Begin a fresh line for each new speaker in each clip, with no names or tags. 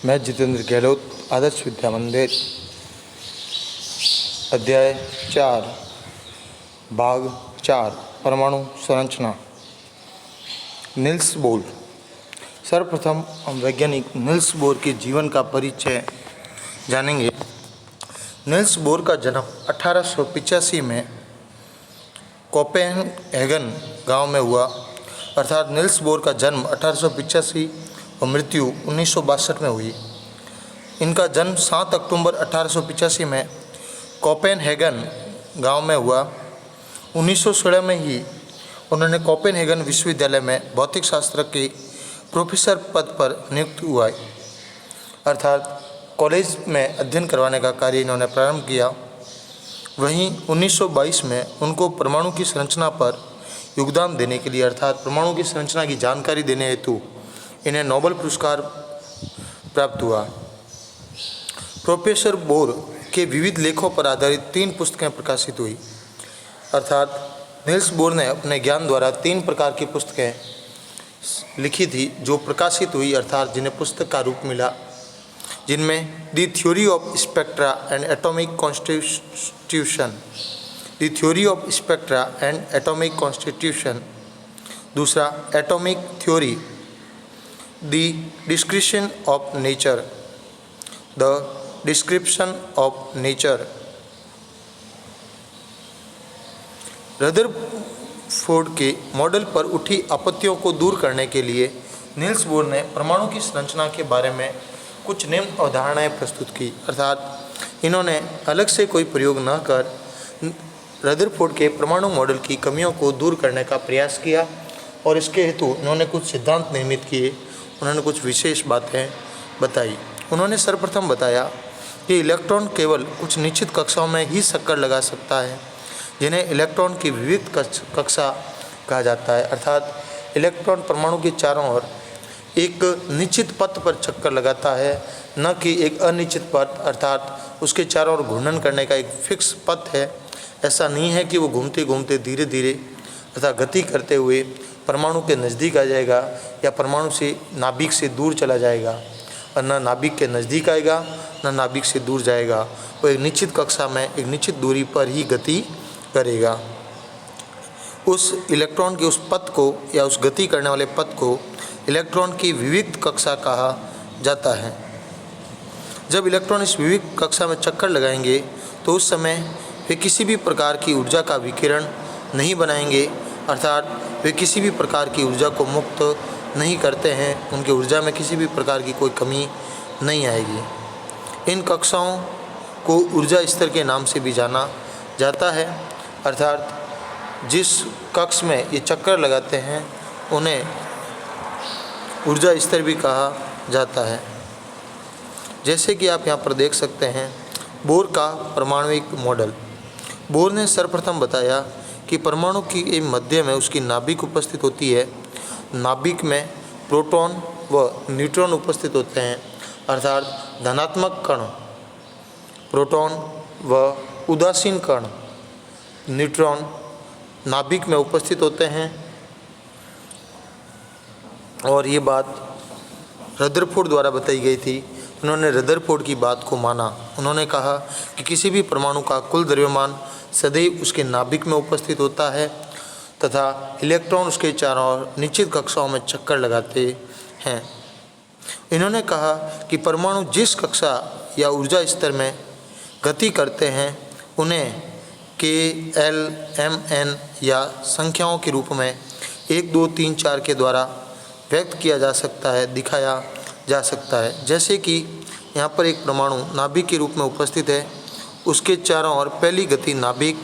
मैं जितेंद्र गहलोत आदर्श विद्या मंदिर अध्याय 4 भाग 4 परमाणु संरचना। Niels Bohr. सर्वप्रथम हम वैज्ञानिक नील्स बोर के जीवन का परिचय जानेंगे। नील्स बोर का जन्म 1885 में कोपेनहेगन गांव में हुआ। अर्थात नील्स बोर का जन्म 1885 और मृत्यु 1962 में हुई। इनका जन्म 7 अक्टूबर 1885 में कोपेनहेगन गांव में हुआ। 1916 में ही उन्होंने कोपेनहेगन विश्वविद्यालय में भौतिक शास्त्र के प्रोफेसर पद पर नियुक्त हुआ, अर्थात कॉलेज में अध्ययन करवाने का कार्य इन्होंने प्रारंभ किया। वहीं 1922 में उनको परमाणु की संरचना पर योगदान देने के लिए, अर्थात परमाणु की संरचना की जानकारी देने हेतु इन्हें नोबेल पुरस्कार प्राप्त हुआ। प्रोफेसर बोर के विविध लेखों पर आधारित 3 पुस्तकें प्रकाशित हुई, अर्थात नील्स बोर ने अपने ज्ञान द्वारा 3 प्रकार की पुस्तकें लिखी थी जो प्रकाशित हुई, अर्थात जिन्हें पुस्तक का रूप मिला, जिनमें the theory of spectra and atomic constitution, the theory of spectra and atomic constitution, दूसरा atomic theory, the description of nature, the description of nature. Rutherford के मॉडल पर उठी आपत्तियों को दूर करने के लिए नील्स बोर ने परमाणु की संरचना के बारे में कुछ निम्न अवधारणाएं प्रस्तुत की, अर्थात इन्होंने अलग से कोई प्रयोग न कर रदरफोर्ड के परमाणु मॉडल की कमियों को दूर करने का प्रयास किया और इसके हेतु उन्होंने कुछ सिद्धांत निर्मित किए। उन्होंने कुछ विशेष बातें बताई। उन्होंने सर्वप्रथम बताया कि इलेक्ट्रॉन केवल कुछ निश्चित कक्षाओं में ही चक्कर लगा सकता है, जिन्हें इलेक्ट्रॉन की विविध कक्षा कहा जाता है, अर्थात इलेक्ट्रॉन परमाणु के चारों ओर एक निश्चित पथ पर चक्कर लगाता है, न कि एक अनिश्चित पथ, अर्थात उसके चारों ओर घूर्णन करने का एक फिक्स पथ है। ऐसा नहीं है कि वो घूमते घूमते धीरे धीरे अर्थात गति करते हुए परमाणु के नज़दीक आ जाएगा या परमाणु से नाभिक से दूर चला जाएगा, और न नाभिक के नज़दीक आएगा न नाभिक से दूर जाएगा। वो एक निश्चित कक्षा में एक निश्चित दूरी पर ही गति करेगा। उस इलेक्ट्रॉन के उस पथ को या उस गति करने वाले पथ को इलेक्ट्रॉन की विविक्त कक्षा कहा जाता है। जब इलेक्ट्रॉन इस विविक्त कक्षा में चक्कर लगाएंगे तो उस समय वे किसी भी प्रकार की ऊर्जा का विकिरण नहीं बनाएंगे, अर्थात वे किसी भी प्रकार की ऊर्जा को मुक्त नहीं करते हैं। उनकी ऊर्जा में किसी भी प्रकार की कोई कमी नहीं आएगी। इन कक्षाओं को ऊर्जा स्तर के नाम से भी जाना जाता है, अर्थात जिस कक्ष में ये चक्कर लगाते हैं उन्हें ऊर्जा स्तर भी कहा जाता है। जैसे कि आप यहाँ पर देख सकते हैं बोर का परमाणुविक मॉडल। बोर ने सर्वप्रथम बताया कि परमाणु की मध्य में उसकी नाभिक उपस्थित होती है। नाभिक में प्रोटॉन व न्यूट्रॉन उपस्थित होते हैं, अर्थात धनात्मक कण प्रोटॉन व उदासीन कण न्यूट्रॉन नाभिक में उपस्थित होते हैं। और ये बात रदरफोर्ड द्वारा बताई गई थी। उन्होंने रदरफोर्ड की बात को माना। उन्होंने कहा कि किसी भी परमाणु का कुल द्रव्यमान सदैव उसके नाभिक में उपस्थित होता है तथा इलेक्ट्रॉन उसके चारों ओर निश्चित कक्षाओं में चक्कर लगाते हैं। इन्होंने कहा कि परमाणु जिस कक्षा या ऊर्जा स्तर में गति करते हैं उन्हें के, एल, एम, एन या संख्याओं के रूप में 1, 2, 3, 4 के द्वारा व्यक्त किया जा सकता है, दिखाया जा सकता है। जैसे कि यहाँ पर एक परमाणु नाभिक के रूप में उपस्थित है, उसके चारों ओर पहली गति नाभिक,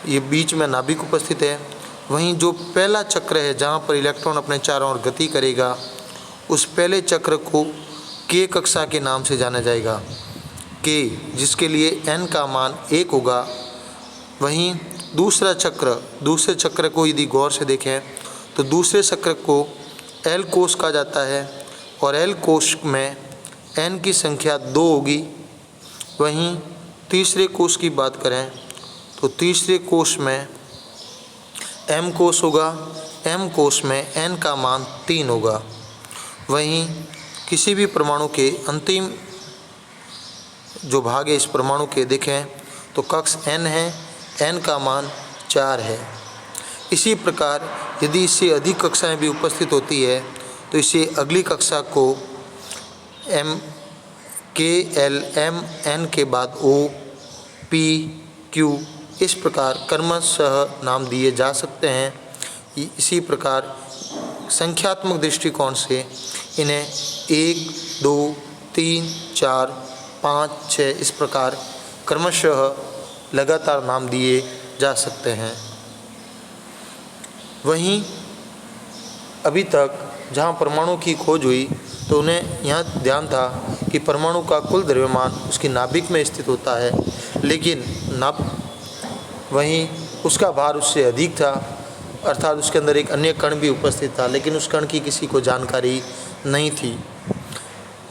ये बीच में नाभिक उपस्थित है। वहीं जो पहला चक्र है जहाँ पर इलेक्ट्रॉन अपने चारों ओर गति करेगा, उस पहले चक्र को के कक्षा के नाम से जाना जाएगा, के, जिसके लिए n का मान 1 होगा। वहीं दूसरे चक्र को यदि गौर से देखें तो दूसरे चक्र को एल कोष कहा जाता है और एल कोष में n की संख्या 2 होगी। वहीं तीसरे कोष की बात करें तो तीसरे कोष में m कोष होगा, m कोष में n का मान 3 होगा। वहीं किसी भी परमाणु के अंतिम जो भाग है इस परमाणु के देखें तो कक्ष n है, n का मान 4 है। इसी प्रकार यदि इससे अधिक कक्षाएं भी उपस्थित होती है तो इसे अगली कक्षा को m k l m n के बाद o p q इस प्रकार क्रमशः नाम दिए जा सकते हैं। इसी प्रकार संख्यात्मक दृष्टिकोण से इन्हें 1, 2, 3, 4, 5, 6 इस प्रकार क्रमशः लगातार नाम दिए जा सकते हैं। वहीं अभी तक जहाँ परमाणु की खोज हुई तो उन्हें यह ध्यान था कि परमाणु का कुल द्रव्यमान उसकी नाभिक में स्थित होता है, लेकिन वहीं उसका भार उससे अधिक था, अर्थात उसके अंदर एक अन्य कण भी उपस्थित था, लेकिन उस कण की किसी को जानकारी नहीं थी।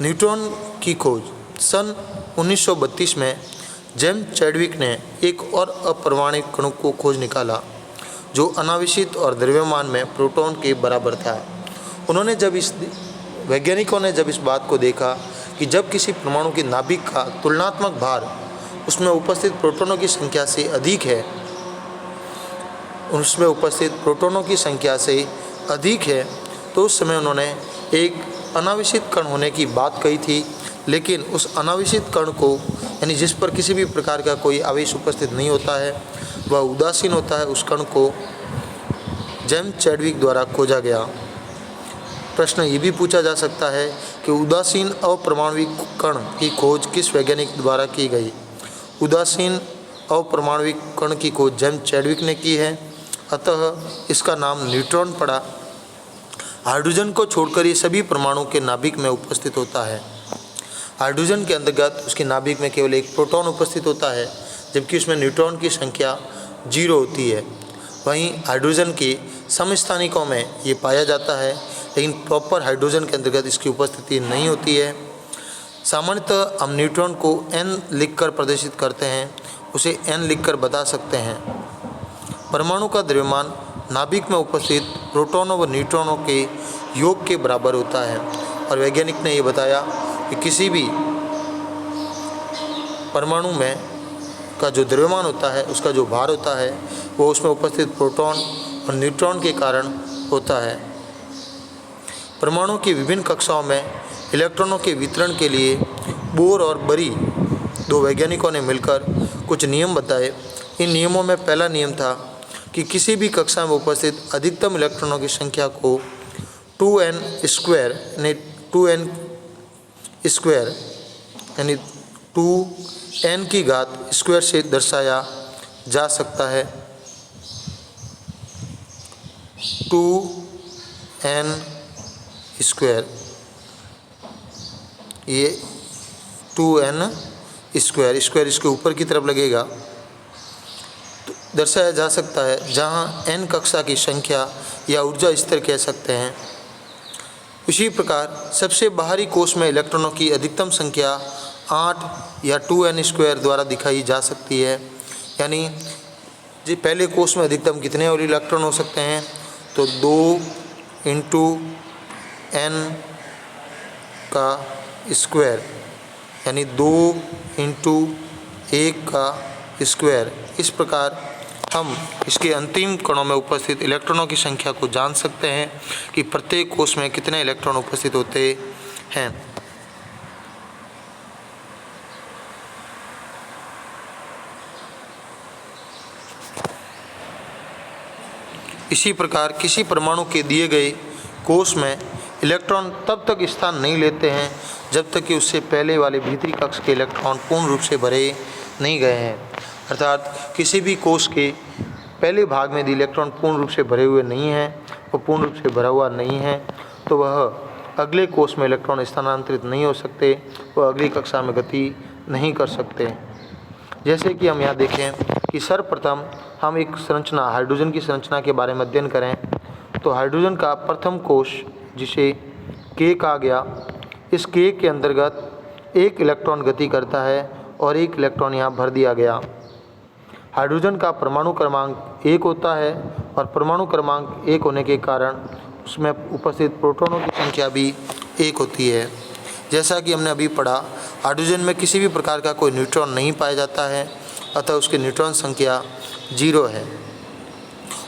न्यूट्रॉन की खोज सन 1932 में जेम्स चैडविक ने एक और अपरमाणु कण को खोज निकाला जो अनावेशित और द्रव्यमान में प्रोटॉन के बराबर था। वैज्ञानिकों ने जब इस बात को देखा कि जब किसी परमाणु की नाभिक का तुलनात्मक भार उसमें उपस्थित प्रोटॉनों की संख्या से अधिक है, तो उस समय उन्होंने एक अनावेशित कण होने की बात कही थी, लेकिन उस अनावेशित कण को यानी जिस पर किसी भी प्रकार का कोई आवेश उपस्थित नहीं होता है, वह उदासीन होता है, उस कण को जेम्स चैडविक द्वारा खोजा गया। प्रश्न ये भी पूछा जा सकता है कि उदासीन अपरमाणविक कण की खोज किस वैज्ञानिक द्वारा की गई। उदासीन अपरमाणविक कण की खोज जेम्स चैडविक ने की है, अतः इसका नाम न्यूट्रॉन पड़ा। हाइड्रोजन को छोड़कर ये सभी परमाणु के नाभिक में उपस्थित होता है। हाइड्रोजन के अंतर्गत उसकी नाभिक में केवल एक प्रोटॉन उपस्थित होता है, जबकि उसमें न्यूट्रॉन की संख्या 0 होती है। वहीं हाइड्रोजन के समस्थानिकों में ये पाया जाता है, लेकिन प्रॉपर हाइड्रोजन के अंतर्गत इसकी उपस्थिति नहीं होती है। सामान्यतः हम न्यूट्रॉन को n लिखकर प्रदर्शित करते हैं, उसे n लिखकर बता सकते हैं। परमाणु का द्रव्यमान नाभिक में उपस्थित प्रोटॉनों व न्यूट्रॉनों के योग के बराबर होता है, और वैज्ञानिक ने यह बताया कि किसी भी परमाणु में का जो द्रव्यमान होता है उसका जो भार होता है वो उसमें उपस्थित प्रोटॉन और न्यूट्रॉन के कारण होता है। परमाणु की विभिन्न कक्षाओं में इलेक्ट्रॉनों के वितरण के लिए बोर और बरी 2 वैज्ञानिकों ने मिलकर कुछ नियम बताए। इन नियमों में पहला नियम था कि किसी भी कक्षा में उपस्थित अधिकतम इलेक्ट्रॉनों की संख्या को 2n स्क्वायर यानी 2n की घात स्क्वायर से दर्शाया जा सकता है। 2n स्क्वायर, ये 2n स्क्वायर इसके ऊपर की तरफ लगेगा, तो दर्शाया जा सकता है, जहाँ n कक्षा की संख्या या ऊर्जा स्तर कह सकते हैं। इसी प्रकार सबसे बाहरी कोश में इलेक्ट्रॉनों की अधिकतम संख्या 8 या 2n स्क्वायर द्वारा दिखाई जा सकती है। यानी जी पहले कोश में अधिकतम कितने और इलेक्ट्रॉन हो सकते हैं, तो 2 × n का स्क्वायर यानी 2 × 1 का स्क्वायर। इस प्रकार हम इसके अंतिम कणों में उपस्थित इलेक्ट्रॉनों की संख्या को जान सकते हैं कि प्रत्येक कोश में कितने इलेक्ट्रॉन उपस्थित होते हैं। इसी प्रकार किसी परमाणु के दिए गए कोश में इलेक्ट्रॉन तब तक स्थान नहीं लेते हैं जब तक कि उससे पहले वाले भीतरी कक्ष के इलेक्ट्रॉन पूर्ण रूप से भरे नहीं गए हैं। अर्थात किसी भी कोश के पहले भाग में यदि इलेक्ट्रॉन पूर्ण रूप से भरे हुए नहीं हैं, वो पूर्ण रूप से भरा हुआ नहीं है, तो वह अगले कोश में इलेक्ट्रॉन स्थानांतरित नहीं हो सकते, वह अगली कक्षा में गति नहीं कर सकते। जैसे कि हम यहाँ देखें कि सर्वप्रथम हम एक संरचना हाइड्रोजन की संरचना के बारे में अध्ययन करें, तो हाइड्रोजन का प्रथम कोश जिसे K कहा गया, इस K के अंतर्गत एक इलेक्ट्रॉन गति करता है और एक इलेक्ट्रॉन यहाँ भर दिया गया। हाइड्रोजन का परमाणु क्रमांक 1 होता है और परमाणु क्रमांक 1 होने के कारण उसमें उपस्थित प्रोटॉनों की संख्या भी 1 होती है। जैसा कि हमने अभी पढ़ा, हाइड्रोजन में किसी भी प्रकार का कोई न्यूट्रॉन नहीं पाया जाता है, अतः उसकी न्यूट्रॉन संख्या 0 है।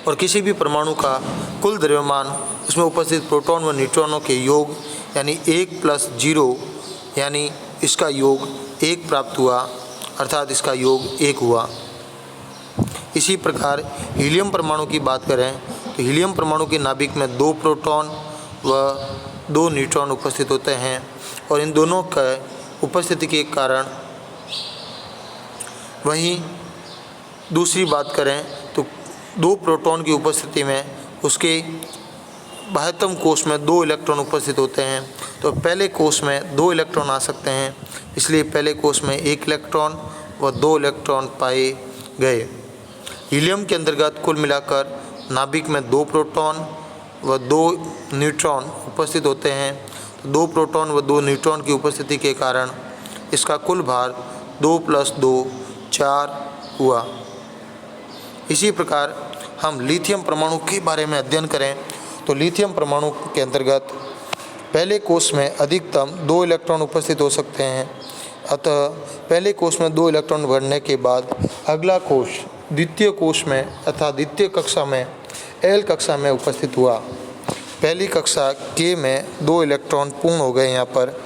और किसी भी परमाणु का कुल द्रव्यमान, उसमें उपस्थित प्रोटॉन व न्यूट्रॉनों के योग यानी 1 + 0 यानी इसका योग 1 प्राप्त हुआ, अर्थात इसका योग 1 हुआ। इसी प्रकार हीलियम परमाणु की बात करें तो हीलियम परमाणु के नाभिक में 2 प्रोटॉन व 2 न्यूट्रॉन उपस्थित होते हैं और इन दोनों के उपस्थिति के कारण, वहीं दूसरी बात करें तो 2 प्रोटॉन की उपस्थिति में उसके बाह्यतम कोश में 2 इलेक्ट्रॉन उपस्थित होते हैं। तो पहले कोश में 2 इलेक्ट्रॉन आ सकते हैं, इसलिए पहले कोश में 1 इलेक्ट्रॉन व 2 इलेक्ट्रॉन पाए गए। हीलियम के अंतर्गत कुल मिलाकर नाभिक में 2 प्रोटॉन व 2 न्यूट्रॉन उपस्थित होते हैं। तो 2 प्रोटॉन व 2 न्यूट्रॉन की उपस्थिति के कारण इसका कुल भार 2 + 2 4 हुआ। इसी प्रकार हम लिथियम परमाणु के बारे में अध्ययन करें तो लिथियम परमाणु के अंतर्गत पहले कोश में अधिकतम 2 इलेक्ट्रॉन उपस्थित हो सकते हैं, अतः पहले कोश में 2 इलेक्ट्रॉन भरने के बाद अगला कोश द्वितीय कोश में अर्थात द्वितीय कक्षा में एल कक्षा में उपस्थित हुआ। पहली कक्षा के में 2 इलेक्ट्रॉन पूर्ण हो गए यहाँ पर,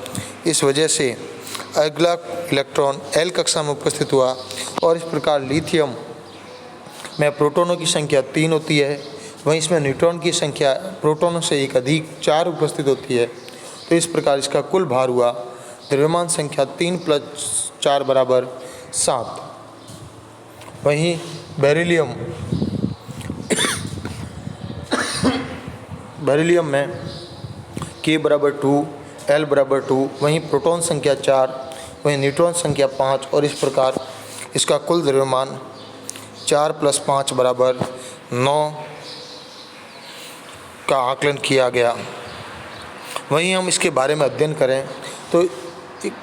इस वजह से अगला इलेक्ट्रॉन एल कक्षा में उपस्थित हुआ और इस प्रकार लिथियम में प्रोटॉनों की संख्या 3 होती है, वहीं इसमें न्यूट्रॉन की संख्या प्रोटॉनों से 1 अधिक 4 उपस्थित होती है। तो इस प्रकार इसका कुल भार हुआ द्रव्यमान संख्या 3 + 4 = 7। वहीं बेरिलियम में K = 2 L = 2, वहीं प्रोटॉन संख्या 4, वहीं न्यूट्रॉन संख्या 5 और इस प्रकार इसका कुल द्रव्यमान 4 + 5 = 9 का आकलन किया गया। वहीं हम इसके बारे में अध्ययन करें तो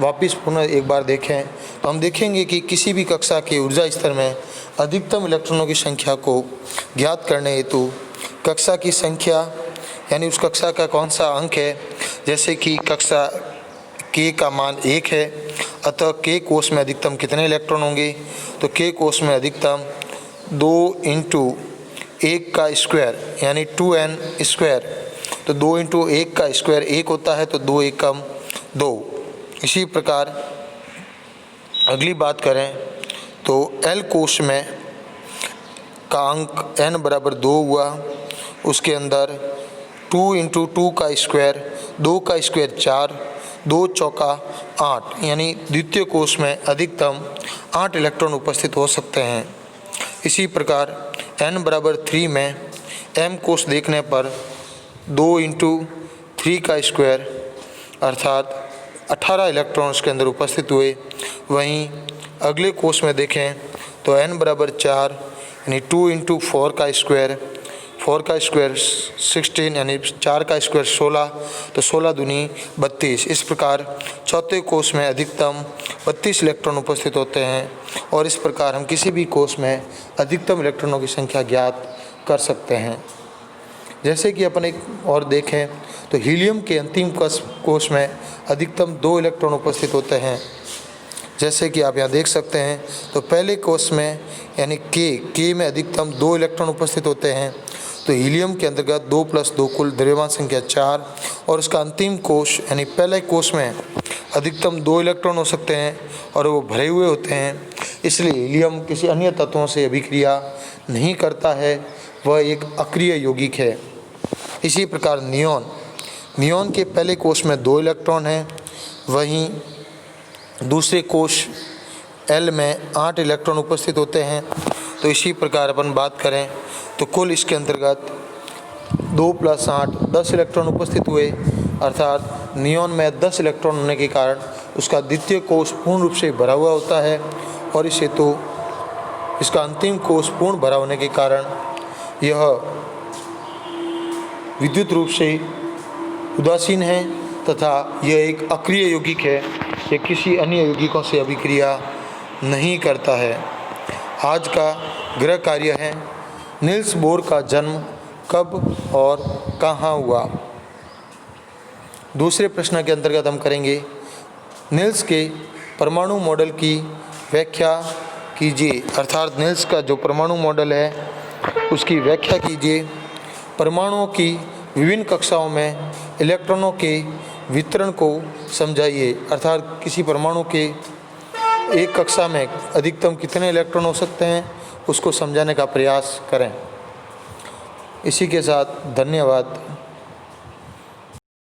वापस पुनः एक बार देखें तो हम देखेंगे कि किसी भी कक्षा के ऊर्जा स्तर में अधिकतम इलेक्ट्रॉनों की संख्या को ज्ञात करने हेतु कक्षा की संख्या यानी उस कक्षा का कौन सा अंक है, जैसे कि कक्षा K का मान 1 है, अतः K कोश में अधिकतम कितने इलेक्ट्रॉन होंगे, तो K कोश में अधिकतम 2 × 1 का स्क्वायर यानी 2n², तो 2 × 1 का स्क्वायर 1 होता है, तो 2 एकम 2। इसी प्रकार अगली बात करें तो L कोश में का अंक n = 2 हुआ, उसके अंदर 2 × 2 का स्क्वायर 2 का स्क्वायर 4, 2 चौका 8 यानी द्वितीय कोश में अधिकतम 8 इलेक्ट्रॉन उपस्थित हो सकते हैं। इसी प्रकार n = 3 में m कोश देखने पर 2 × 3 का स्क्वायर अर्थात 18 इलेक्ट्रॉन उसके अंदर उपस्थित हुए। वहीं अगले कोश में देखें तो n = 4 यानी 2 × 4 का स्क्वायर 4 का स्क्वायर 16 यानी 4 का स्क्वायर 16, तो 16 दूनी 32। इस प्रकार चौथे कोश में अधिकतम 32 इलेक्ट्रॉन उपस्थित होते हैं और इस प्रकार हम किसी भी कोश में अधिकतम इलेक्ट्रॉनों की संख्या ज्ञात कर सकते हैं। जैसे कि अपन एक और देखें तो हीलियम के अंतिम कोश में अधिकतम 2 इलेक्ट्रॉन उपस्थित होते हैं। जैसे कि आप यहाँ देख सकते हैं तो पहले कोश में यानी K में अधिकतम 2 इलेक्ट्रॉन उपस्थित होते हैं। तो हीलियम के अंतर्गत 2 + 2 कुल द्रव्यमान संख्या 4 और उसका अंतिम कोश यानी पहले कोश में अधिकतम 2 इलेक्ट्रॉन हो सकते हैं और वो भरे हुए होते हैं, इसलिए हीलियम किसी अन्य तत्वों से अभिक्रिया नहीं करता है, वह एक अक्रिय यौगिक है। इसी प्रकार नियॉन के पहले कोश में 2 इलेक्ट्रॉन हैं, वहीं दूसरे कोश L में 8 इलेक्ट्रॉन उपस्थित होते हैं। तो इसी प्रकार अपन बात करें तो कुल इसके अंतर्गत 2 + 8 10 इलेक्ट्रॉन उपस्थित हुए, अर्थात नियॉन में 10 इलेक्ट्रॉन होने के कारण उसका द्वितीय कोश पूर्ण रूप से भरा हुआ होता है और इस हेतु इसका अंतिम कोश पूर्ण भरा होने के कारण यह विद्युत रूप से उदासीन है तथा यह एक अक्रिय यौगिक है, यह किसी अन्य यौगिकों से अभिक्रिया नहीं करता है। आज का गृह कार्य है नील्स बोर का जन्म कब और कहाँ हुआ। दूसरे प्रश्न के अंतर्गत हम करेंगे निल्स के परमाणु मॉडल की व्याख्या कीजिए, अर्थात निल्स का जो परमाणु मॉडल है उसकी व्याख्या कीजिए। परमाणुओं की विभिन्न कक्षाओं में इलेक्ट्रॉनों के वितरण को समझाइए, अर्थात किसी परमाणु के एक कक्षा में अधिकतम कितने इलेक्ट्रॉन हो सकते हैं उसको समझाने का प्रयास करें। इसी के साथ धन्यवाद।